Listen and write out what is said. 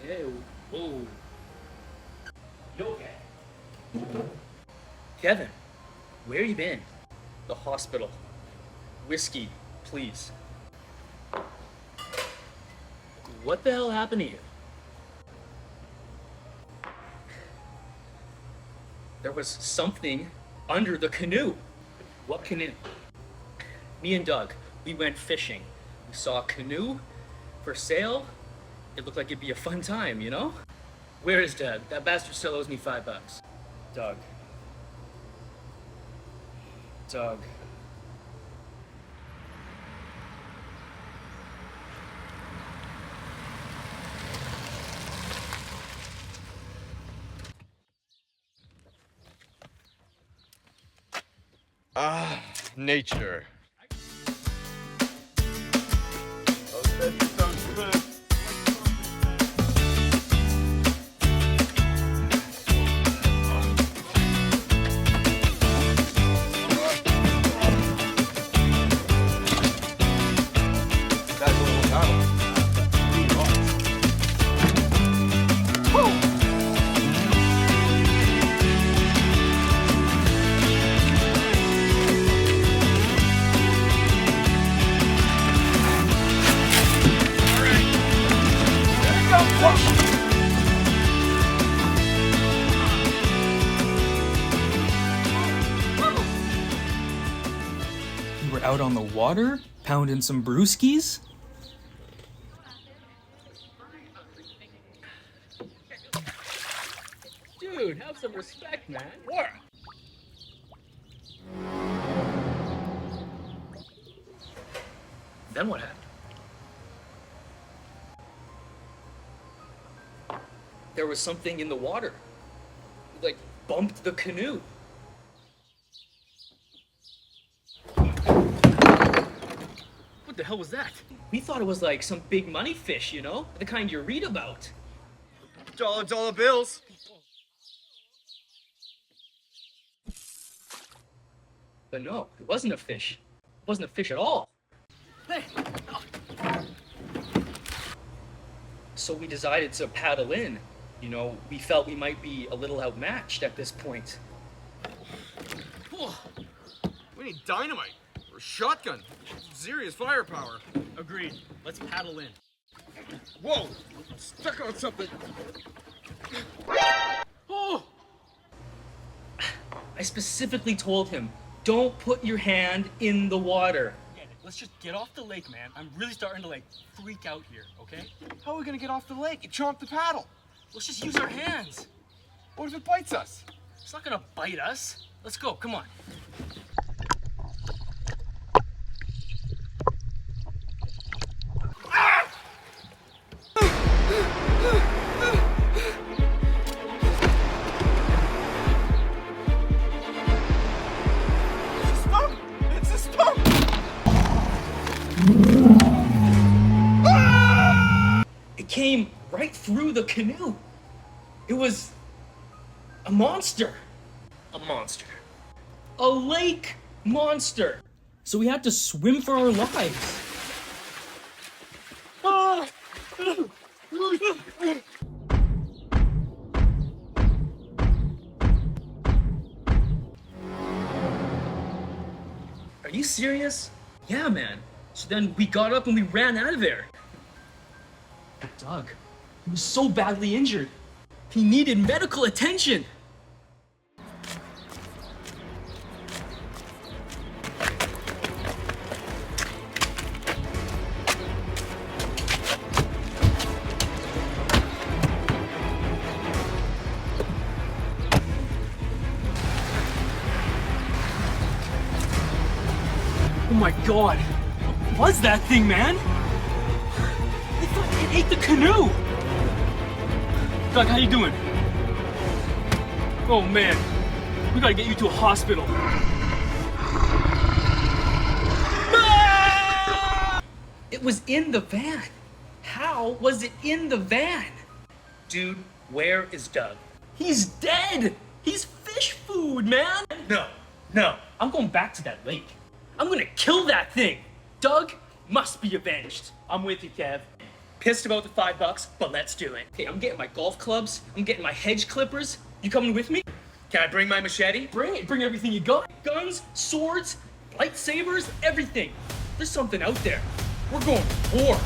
Hey, whoa. You okay? Kevin, where you been? The hospital. Whiskey, please. What the hell happened to you? There was something under the canoe. What canoe? Me and Doug, we went fishing. We saw a canoe for sale. It looked like it'd be a fun time, you know? Where is Doug? That bastard still owes me $5. Doug. Doug. Ah, nature. You were out on the water, pounding some brewskis? Dude, have some respect, man. What? Then what happened? There was something in the water. It, like, bumped the canoe. What the hell was that? We thought it was like some big money fish, you know? The kind you read about. Dollar bills. But no, it wasn't a fish. It wasn't a fish at all. Hey! So we decided to paddle in. You know, we felt we might be a little outmatched at this point. We need dynamite or a shotgun. Serious firepower. Agreed. Let's paddle in. Whoa! I'm stuck on something. Oh! I specifically told him, don't put your hand in the water. Yeah, let's just get off the lake, man. I'm really starting to, like, freak out here, okay? How are we gonna get off the lake? You chomped the paddle. Let's just use our hands. What if it bites us? It's not gonna bite us. Let's go, come on. It's a stump! It came right through the canoe. It was a monster. A monster. A lake monster. So we had to swim for our lives. Ah! Are you serious? Yeah, man. So then we got up and we ran out of there. But Doug, he was so badly injured. He needed medical attention. Oh my God! What was that thing, man? I thought it ate the canoe! Doug, how you doing? Oh man, we gotta get you to a hospital. Ah! It was in the van. How was it in the van? Dude, where is Doug? He's dead! He's fish food, man! No, I'm going back to that lake. I'm gonna kill that thing! Doug must be avenged. I'm with you, Kev. pissed about the $5, but let's do it. Okay, I'm getting my golf clubs. I'm getting my hedge clippers. You coming with me? Can I bring my machete? Bring it. Bring everything you got. Guns, swords, lightsabers, everything. There's something out there. We're going to war.